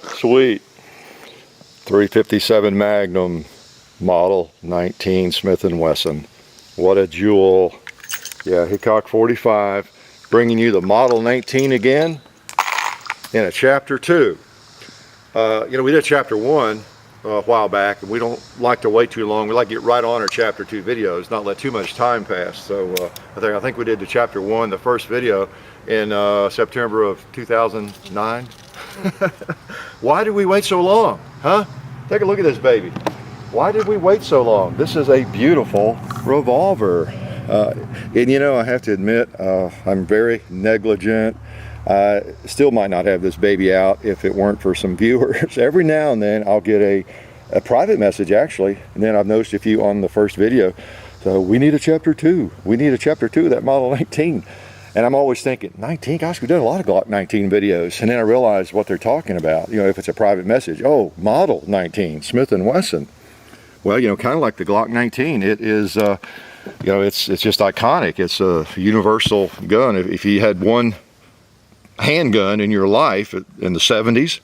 Sweet. 357 Magnum, Model 19 Smith & Wesson. What a jewel. Yeah, Hickok 45, bringing you the Model 19 again in a chapter 2. You know, we did chapter 1 a while back, and we don't like to wait too long. We like to get right on our chapter 2 videos, not let too much time pass. So I think we did the chapter 1, the first video, in September of 2009. Why did we wait so long, huh? Take a look at this baby. Why did we wait so long? This is a beautiful revolver. And you know, I have to admit, I'm very negligent. I still might not have this baby out if it weren't for some viewers. Every now and then I'll get a private message, actually, and then I've noticed a few on the first video. So we need a chapter 2. We need a chapter 2 of that Model 19. And I'm always thinking, 19? Gosh, we've done a lot of Glock 19 videos. And then I realize what they're talking about. You know, if it's a private message, oh, Model 19, Smith & Wesson. Well, you know, kind of like the Glock 19, it is, you know, it's just iconic. It's a universal gun. If you had one handgun in your life in the 70s,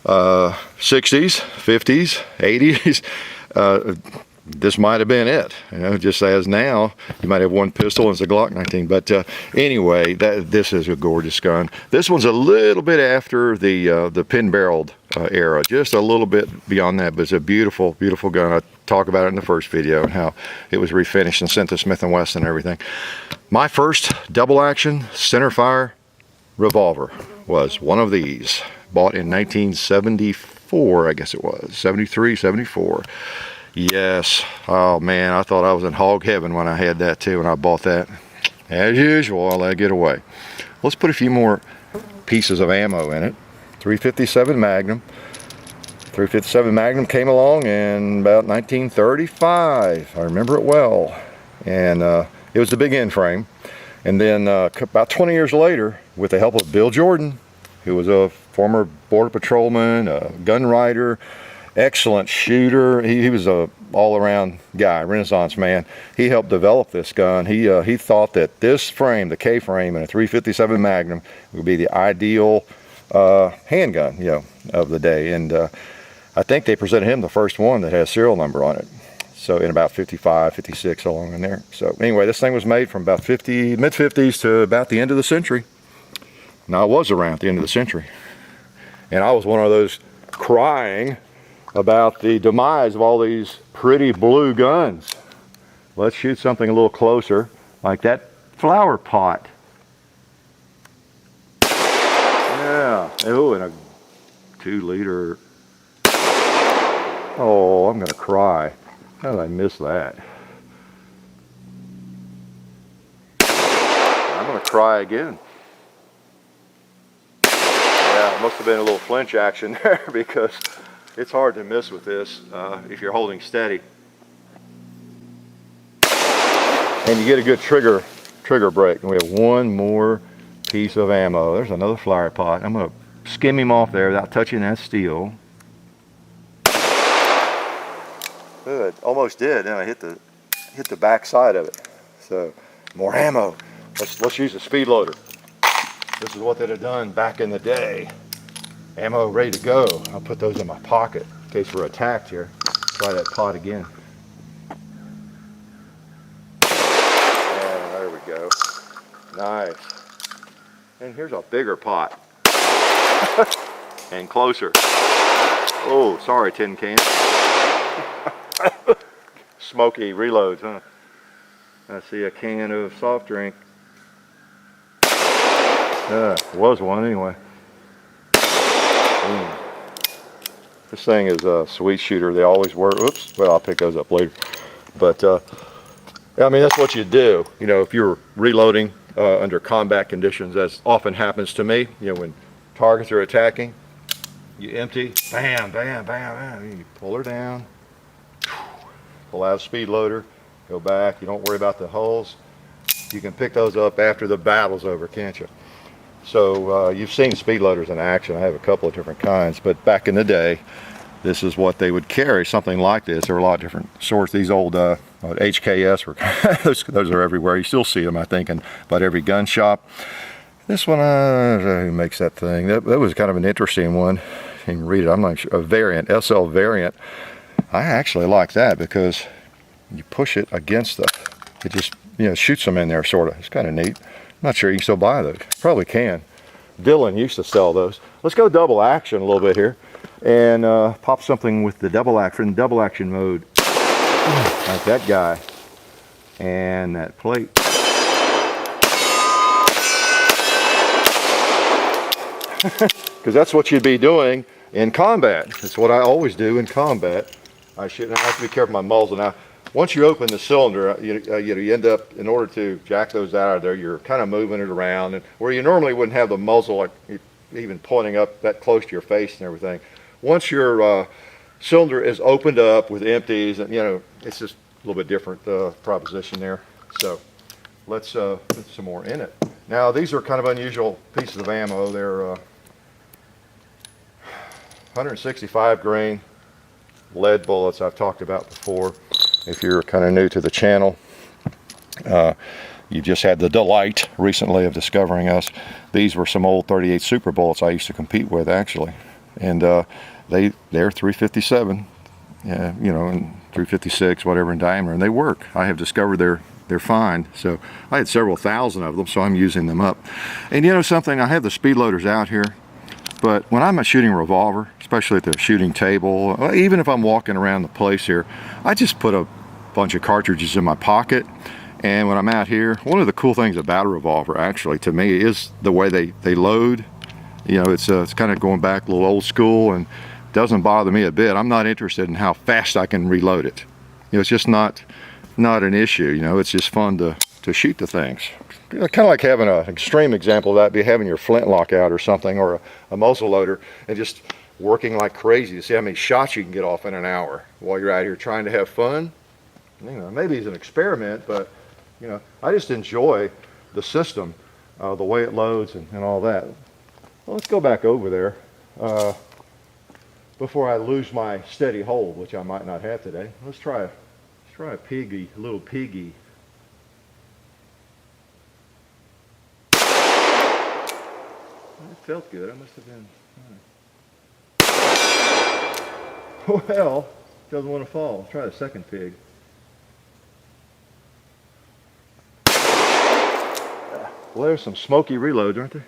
60s, 50s, 80s, this might have been it. You know, just as now you might have one pistol and it's a Glock 19. But anyway, this is a gorgeous gun. This one's a little bit after the pin-barreled era, just a little bit beyond that, but it's a beautiful, beautiful gun. I talk about it in the first video and how it was refinished and sent to Smith & Wesson and everything. My first double action centerfire revolver was one of these, bought in 1974, I guess it was, 73, 74. Yes, oh man, I thought I was in hog heaven when I had that too, when I bought that. As usual, I let it get away. Let's put a few more pieces of ammo in it. 357 Magnum. 357 Magnum came along in about 1935. I remember it well. And it was a big end frame. And then about 20 years later, with the help of Bill Jordan, who was a former border patrolman, a gun writer, excellent shooter. He was a all-around guy, Renaissance man. He helped develop this gun. He thought that this frame, the K-frame in a 357 Magnum, would be the ideal handgun, you know, of the day. And I think they presented him the first one that has serial number on it. So in about 55, 56, along in there. So anyway, this thing was made from about mid-50s to about the end of the century. Now, I was around at the end of the century. And I was one of those crying about the demise of all these pretty blue guns. Let's shoot something a little closer, like that flower pot. Yeah, oh, and a 2-liter. Oh, I'm gonna cry. How did I miss that? I'm gonna cry again. Yeah, must have been a little flinch action there because it's hard to miss with this if you're holding steady. And you get a good trigger break. And we have one more piece of ammo. There's another flower pot. I'm gonna skim him off there without touching that steel. Good, almost did, and I hit the back side of it. So more ammo. Let's use a speed loader. This is what they'd have done back in the day. Ammo ready to go. I'll put those in my pocket in case we're attacked here. Try that pot again. And there we go. Nice. And here's a bigger pot. And closer. Oh, sorry, tin can. Smoky reloads, huh? I see a can of soft drink. Was one anyway. This thing is a sweet shooter. They always were. Oops. Well, I'll pick those up later. But I mean, that's what you do. You know, if you're reloading under combat conditions, as often happens to me. You know, when targets are attacking, you empty. Bam, bam, bam, bam. You pull her down. Pull out a speed loader. Go back. You don't worry about the holes. You can pick those up after the battle's over, can't you? So you've seen speed loaders in action. I have a couple of different kinds, but back in the day, this is what they would carry, something like this. There were a lot of different sorts. These old HKS were those are everywhere. You still see them, I think, in about every gun shop. This one, who makes that thing? That was kind of an interesting one. You can read it. I'm not sure. A variant, SL variant. I actually like that because you push it against it just, shoots them in there, sort of. It's kind of neat. I'm not sure you can still buy those. Probably can. Dylan used to sell those. Let's go double action a little bit here and pop something with the double action mode. Like that guy and that plate. Because that's what you'd be doing in combat. That's what I always do in combat. I have to be careful with my muzzle. Now, once you open the cylinder, you end up, in order to jack those out of there, you're kind of moving it around, and where you normally wouldn't have the muzzle like even pointing up that close to your face and everything. Once your cylinder is opened up with empties, and it's just a little bit different proposition there. So let's put some more in it. Now these are kind of unusual pieces of ammo. They're 165 grain lead bullets I've talked about before. If you're kind of new to the channel, you just had the delight recently of discovering us. These were some old 38 Super bullets I used to compete with, actually, and they're 357, and 356, whatever in diameter, and they work. I have discovered they're fine. So I had several thousand of them, so I'm using them up. And something, I have the speed loaders out here, but when I'm shooting a revolver, especially at the shooting table, even if I'm walking around the place here, I just put a bunch of cartridges in my pocket. And when I'm out here, one of the cool things about a revolver, actually, to me, is the way they load. It's kind of going back a little old school, and doesn't bother me a bit. I'm not interested in how fast I can reload it. It's just not an issue. It's just fun to shoot the things. Kind of like having an extreme example of that be having your flintlock out or something, or a muzzle loader, and just working like crazy to see how many shots you can get off in an hour while you're out here trying to have fun. Maybe it's an experiment, but I just enjoy the system, the way it loads and all that. Well, let's go back over there before I lose my steady hold, which I might not have today. Let's try a little piggy. It felt good. I must have been. Well, doesn't want to fall. Let's try the second pig. Well, there's some smoky reloads, aren't there?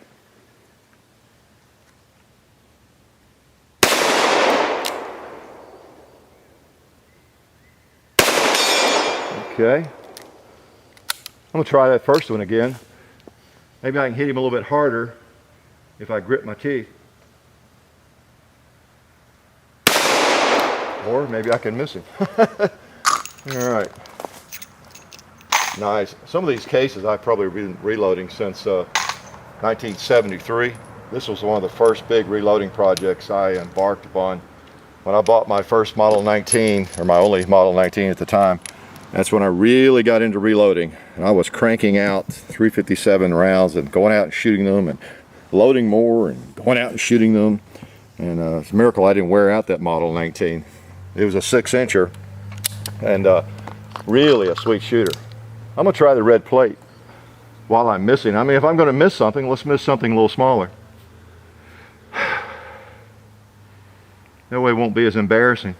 Okay. I'm going to try that first one again. Maybe I can hit him a little bit harder if I grip my teeth. Or maybe I can miss him. All right. Nice. Some of these cases I've probably been reloading since 1973. This was one of the first big reloading projects I embarked upon. When I bought my first Model 19, or my only Model 19 at the time, that's when I really got into reloading. And I was cranking out 357 rounds and going out and shooting them and loading more and going out and shooting them. And it's a miracle I didn't wear out that Model 19. It was a 6-incher and really a sweet shooter. I'm going to try the red plate while I'm missing. I mean, if I'm going to miss something, let's miss something a little smaller. That way it won't be as embarrassing.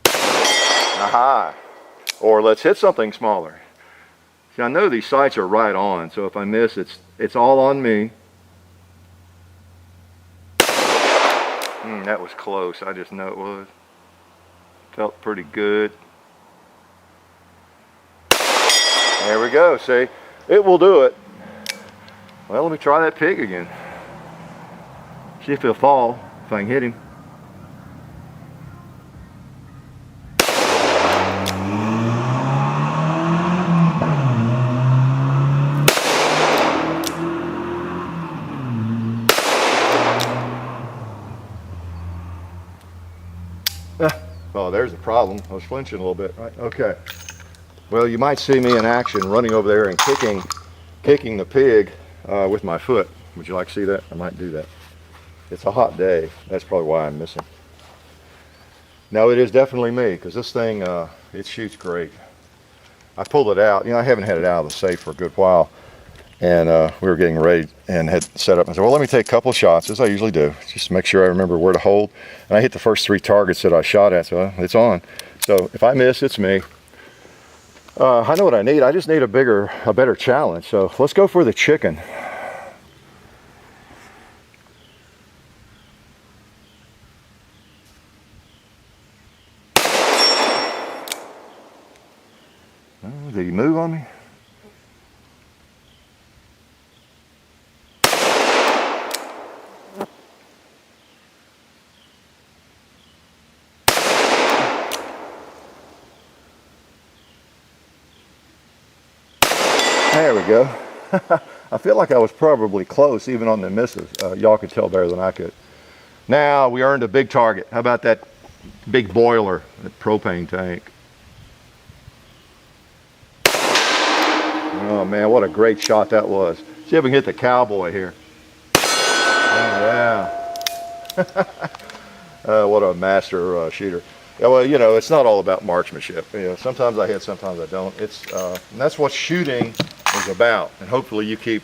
Aha! Or let's hit something smaller. See, I know these sights are right on, so if I miss, it's all on me. That was close. I just know it was. Felt pretty good. There we go. See, it will do it. Well, let me try that pig again. See if he'll fall, if I can hit him. Oh, there's the problem. I was flinching a little bit, right? Okay. Well, you might see me in action running over there and kicking the pig with my foot. Would you like to see that? I might do that. It's a hot day. That's probably why I'm missing. No, it is definitely me, because this thing, it shoots great. I pulled it out. You know, I haven't had it out of the safe for a good while. And we were getting ready and had set up. I said, well, let me take a couple of shots, as I usually do, just to make sure I remember where to hold. And I hit the first 3 targets that I shot at, so it's on. So if I miss, it's me. I know what I need. I just need a better challenge. So let's go for the chicken. Did he move on me? There we go. I feel like I was probably close even on the misses. Y'all could tell better than I could. Now we earned a big target. How about that big boiler, that propane tank? Oh man, what a great shot that was. See if we can hit the cowboy here. Oh yeah. What a master shooter. Yeah, well, you know, it's not all about marksmanship. You know, sometimes I hit, sometimes I don't. And that's what shooting is about. And hopefully you keep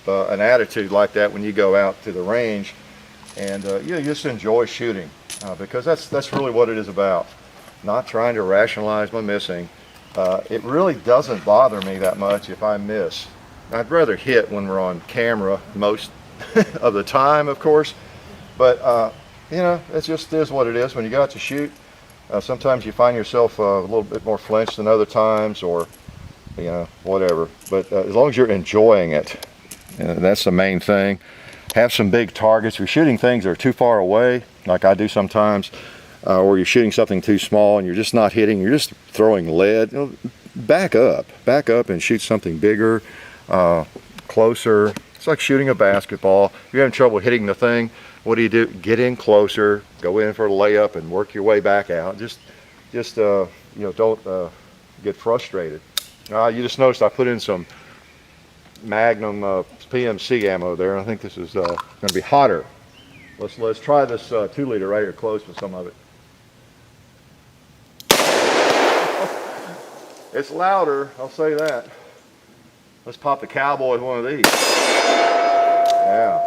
an attitude like that when you go out to the range, and you just enjoy shooting, because that's really what it is about. Not trying to rationalize my missing. It really doesn't bother me that much if I miss. I'd rather hit when we're on camera most of the time, of course, but you know, it just is what it is when you go out to shoot. Sometimes you find yourself a little bit more flinched than other times, or you know, whatever. But as long as you're enjoying it, that's the main thing. Have some big targets. If you're shooting things that are too far away, like I do sometimes, or you're shooting something too small and you're just not hitting, you're just throwing lead, you know, back up and shoot something bigger, closer. It's like shooting a basketball. If you're having trouble hitting the thing, what do? Get in closer, go in for a layup and work your way back out. Just you know, don't get frustrated. You just noticed I put in some Magnum PMC ammo there. I think this is going to be hotter. Let's try this 2 liter right here close with some of it. It's louder, I'll say that. Let's pop the cowboy with one of these. Yeah.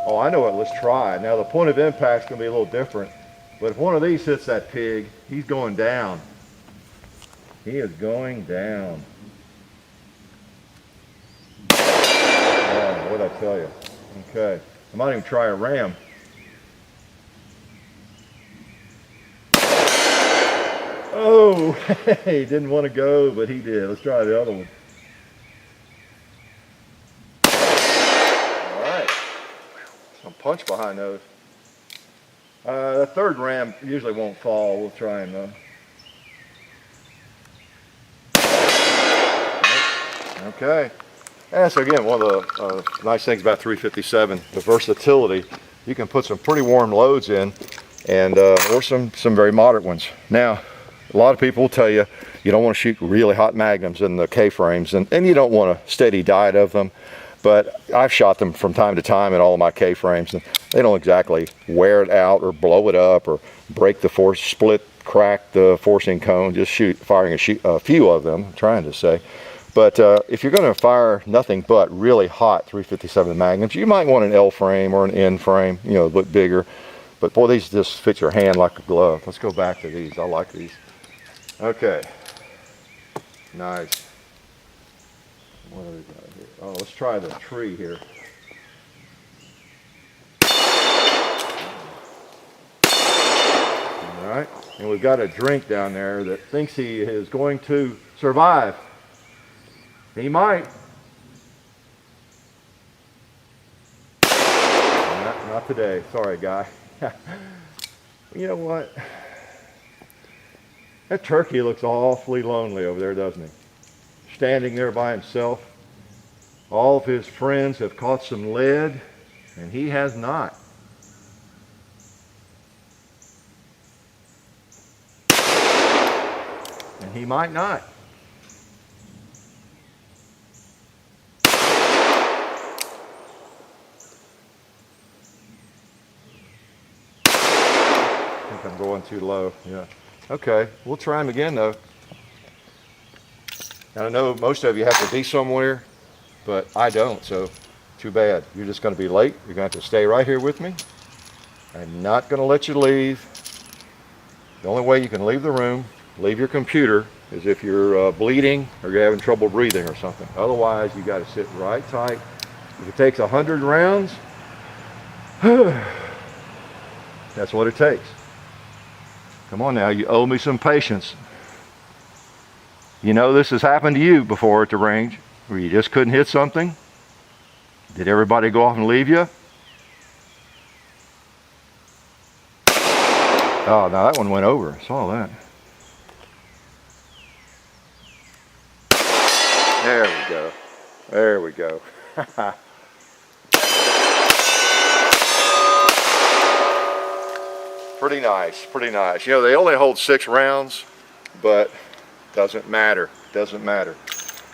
Oh, I know what. Let's try. Now the point of impact's going to be a little different, but if one of these hits that pig, he's going down. He is going down. Oh, what'd I tell you? Okay. I might even try a ram. Oh, hey, didn't want to go, but he did. Let's try the other one. All right. Some punch behind those. The third ram usually won't fall. We'll try him though. Okay. And so again, one of the nice things about 357, the versatility. You can put some pretty warm loads in, and or some very moderate ones. Now, a lot of people will tell you you don't want to shoot really hot magnums in the K-frames, and you don't want a steady diet of them. But I've shot them from time to time in all of my K-frames, and they don't exactly wear it out or blow it up or break the force, crack the forcing cone. Just firing a few of them, I'm trying to say. But if you're going to fire nothing but really hot 357 magnums, you might want an L frame or an N frame, you know, a bit bigger. But boy, these just fit your hand like a glove. Let's go back to these. I like these. Okay. Nice. What do we got here? Oh, let's try the tree here. All right. And we've got a drink down there that thinks he is going to survive. He might. Not today. Sorry, guy. You know what? That turkey looks awfully lonely over there, doesn't he? Standing there by himself. All of his friends have caught some lead, and he has not. And he might not. I'm going too low. Yeah. Okay, we'll try him again though. And I know most of you have to be somewhere, but I don't, so too bad. You're just going to be late. You're going to have to stay right here with me. I'm not going to let you leave. The only way you can leave the room, leave your computer, is if you're bleeding or you're having trouble breathing or something. Otherwise, you got to sit right tight. If it takes 100 rounds, that's what it takes. Come on now, you owe me some patience. You know this has happened to you before at the range, where you just couldn't hit something. Did everybody go off and leave you? Oh, now that one went over. I saw that. There we go. There we go. Pretty nice, pretty nice. You know, they only hold 6 rounds, but doesn't matter, doesn't matter.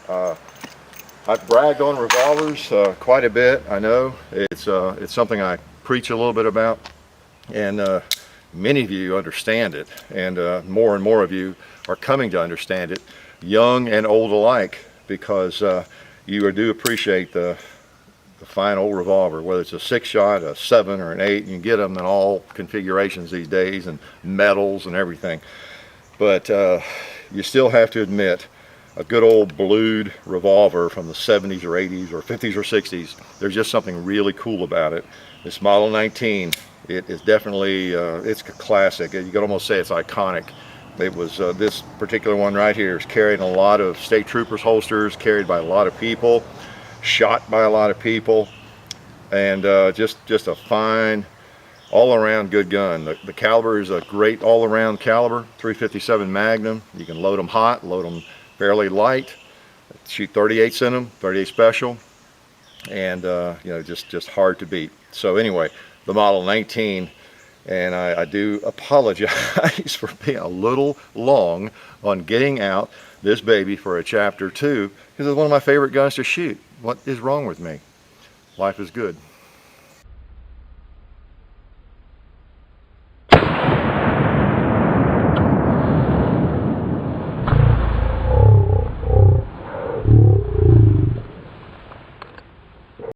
I've bragged on revolvers quite a bit. I know it's something I preach a little bit about, and many of you understand it, and more of you are coming to understand it, young and old alike, because you do appreciate the fine old revolver, whether it's a 6-shot, a 7, or an 8. You can get them in all configurations these days, and metals and everything. But you still have to admit, a good old blued revolver from the 70s or 80s or 50s or 60s, there's just something really cool about it. This Model 19, it is definitely, it's a classic. You could almost say it's iconic. It was, this particular one right here is carried in a lot of state troopers holsters, carried by a lot of people, shot by a lot of people, and just a fine, all-around good gun. The caliber is a great all-around caliber, 357 Magnum. You can load them hot, load them fairly light, shoot 38s in them, 38 special, and you know, just hard to beat. So anyway, the Model 19, and I do apologize for being a little long on getting out this baby for a chapter 2, because it's one of my favorite guns to shoot. What is wrong with me? Life is good.